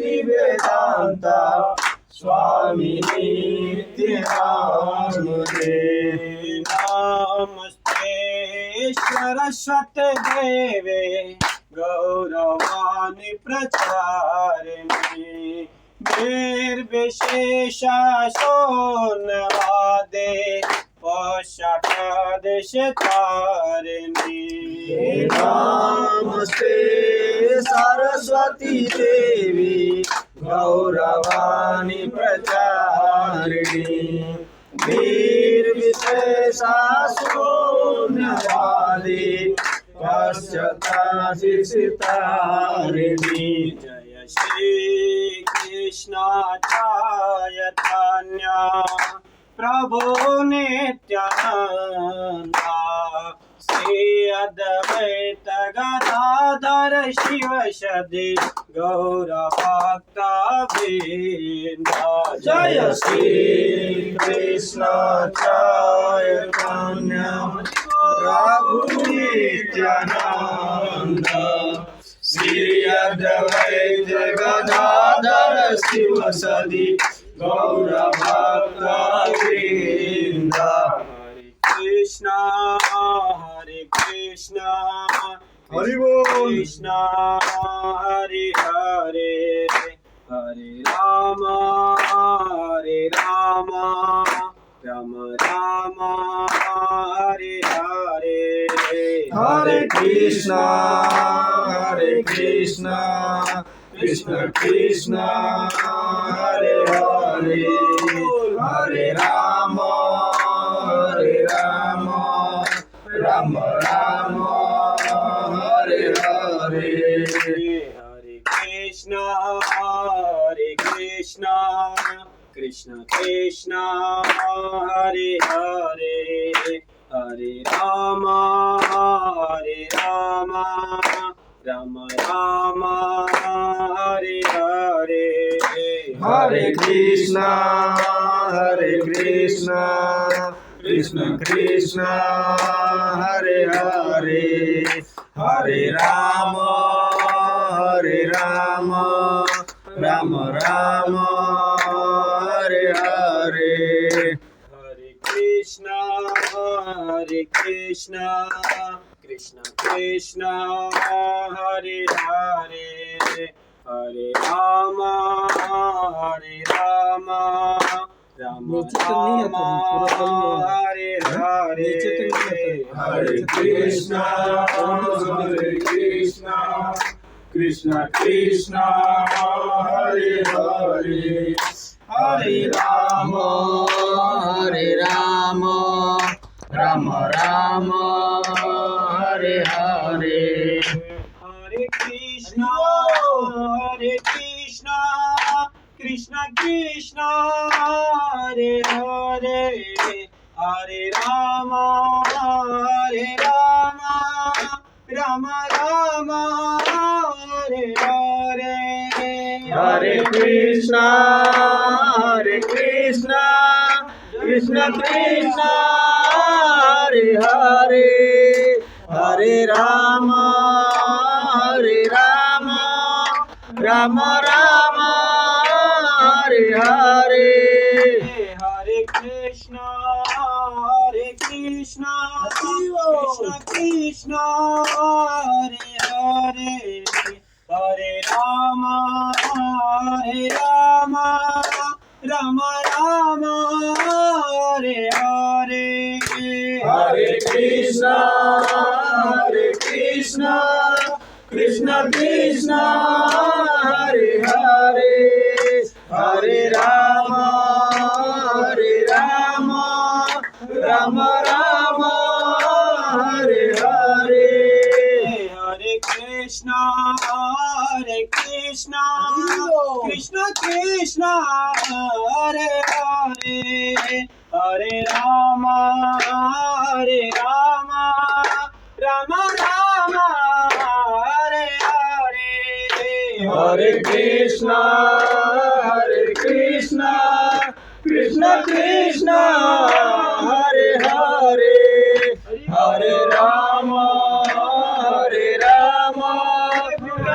Bhakti Vedanta Swami Nityanande. Namaste Saraswate Deve Gauravani Pracharini Nirvishesha Sonavade Pashakadeshatarini. Namaste Saraswati Devi Gauravani Pracharini Nirvishesha Sunyavadi Paschatashitarini. Jaya Shri Krishna Chaitanya Prabhu Nityananda Sri Advaita Gadadhar Shiva Shadi Gaura Bhakta Vrinda. Jaya Shri Krishna Chaitanya Prabhu Nityananda Sri Advaita Gadadhar Shiva Sadi Gaura Bhakta Vrinda. Hare Krishna Hari Bol. Krishna Hare Hare Hare Rama Rama Rama Hare Hare. Hare Krishna Krishna Krishna Hare Hare Hare Rama Rama Rama Hare Hare. Hare Krishna Krishna Krishna Hare Hare Hare Rama Rama Rama Hare Hare. Hare Krishna Krishna Krishna Hare Hare Hare Rama Rama Rama Hare Hare. Hare Krishna Krishna Krishna Hare Hare Hare Rama Rama Rama Hare Hare. Hare Krishna Krishna Krishna Hare Hare Hare Rama Rama Rama Hare Hare. Hare Krishna Krishna Krishna Hare Hare Hare Rama Rama Rama Hare Hare. Hare Krishna Krishna Krishna Hare Hare Hare Rama Rama Rama Hare Hare. Hare Krishna Krishna Krishna Hare Hare Hare Rama Rama Rama Hare Hare. Hare Krishna Krishna Krishna Hare Hare Hare Rama Rama Rama Hare Hare. Hare Krishna Krishna Krishna Hare Hare Hare Rama Rama Rama Hare Hare. Hare Krishna Krishna Krishna Hare Hare Hare Rama Rama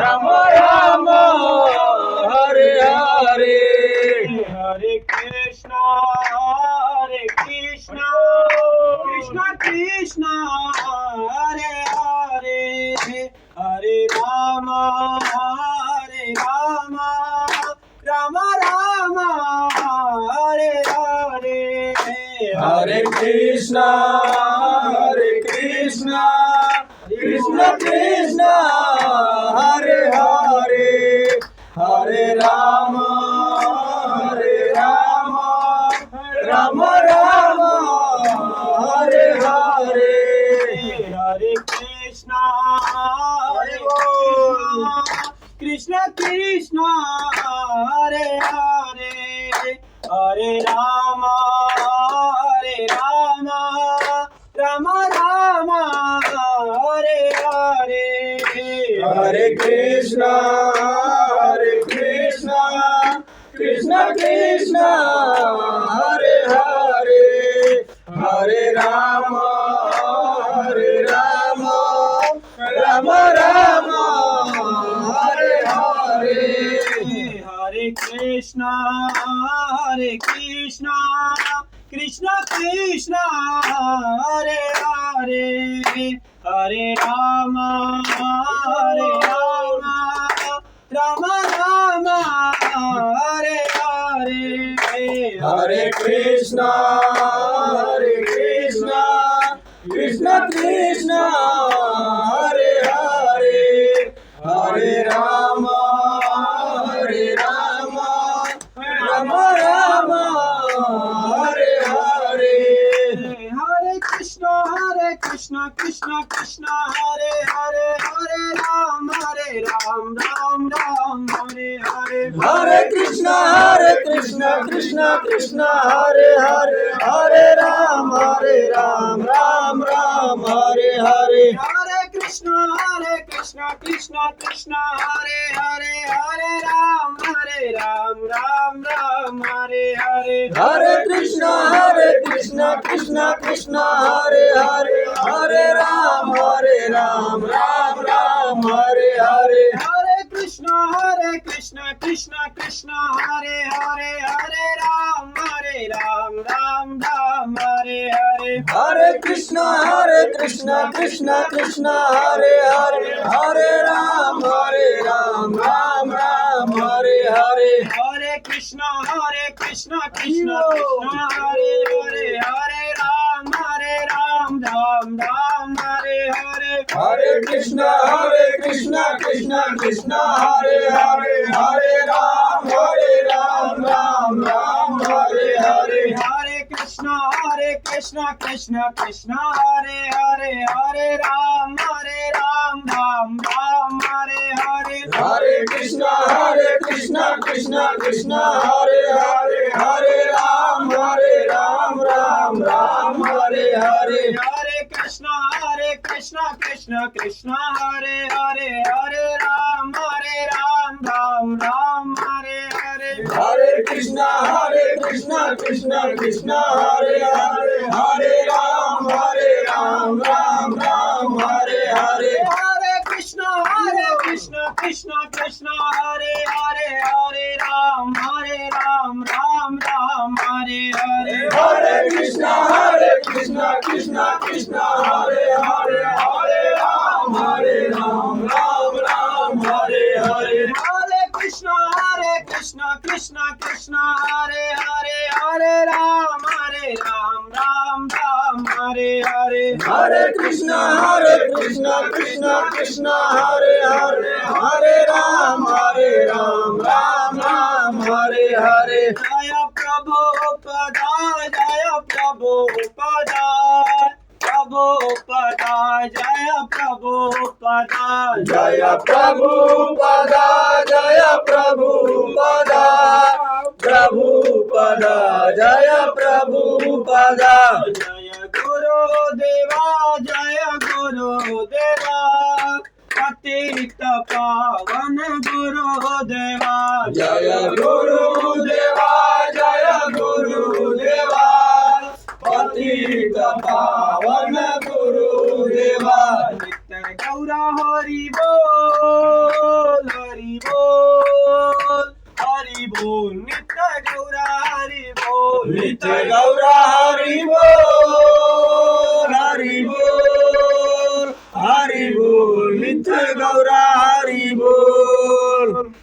Rama Hare Krishna, Hare Hare, Hare Rama, Rama Rama, Hare Hare, Hare Krishna, Krishna Krishna, Hare Hare, Hare Rama, Rama Rama, Hare Hare, Hare Krishna, Krishna Krishna, Hare Hare, Hare Rama, Rama Rama, Hare Hare, Hare Krishna, Krishna Krishna, Hare Hare, Hare Rama, Rama Rama, Hare Hare, Hare Krishna, Krishna Krishna, Hare Hare, Hare Rama, Rama Rama, Hare Hare, Hare Krishna, Krishna Krishna, Hare Hare, Hare Rama, Rama Rama, Hare Hare, Hare Krishna, Krishna Krishna, Hare Hare, Hare Ram, Ram Hare Hare, Hare Krishna, Krishna Krishna, Hare Hare, Hare Ram, Ram Hare Hare, Hare Krishna, Krishna Krishna, Hare Hare, Hare Ram, Ram Hare Hare, Hare Krishna, Krishna Krishna, Hare Hare, Hare Ram, Ram Hare Hare, Hare Krishna, Krishna Krishna, Hare Hare, Hare Ram, Ram Hare Hare, Hare Krishna, Krishna Krishna, Hare Hare, Hare Ram, Ram Hare Hare, Hare Krishna, Krishna Krishna, Hare Hare, Hare Ram, Ram Hare Hare, Hare Krishna, Krishna Krishna, Hare Hare, Hare Ram, Ram Hare Hare, Hare Krishna, Krishna Krishna, Hare Hare, Hare Ram, Ram Hare Hare, Hare Krishna, Krishna Krishna, Hare Hare, Hare Ram, Ram Hare Hare, Hare Krishna, Krishna Hare Hare, Hare Ram, Ram Hare Hare, Hare Krishna, Krishna Krishna, Hare Hare, Hare Ram, Ram Hare Hare, Hare Krishna, Krishna Krishna, Hare Hare, Hare Ram, Ram Hare Hare, Hare Krishna, Krishna Krishna, Hare Hare, Hare Ram, Ram Hare Hare, Hare Krishna, Krishna Hare Hare, Hare Ram, Ram Hare Hare, Hare Krishna, Krishna Hare Hare, Hare Ram, Ram Hare Hare, Jaya Prabhupada, Jaya Prabhupada, Prabhupada, Jaya Prabhupada, Jaya Prabhupada, Jaya Prabhupada, Prabhupada, Jaya Prabhupada, Jaya Guru Deva, Jaya Guru Deva, Patita Pavan Guru Deva, Jaya Guru Deva, Jaya Guru Deva, Patita Pavan Guru Deva, Nitya Gaura Hari Bol, Hari Bol, Hari Bol, Nitya Gaura Hari Bol, Nitya Gaura Hari Bol, Hari बोल नित्य गौरा हरी बोल.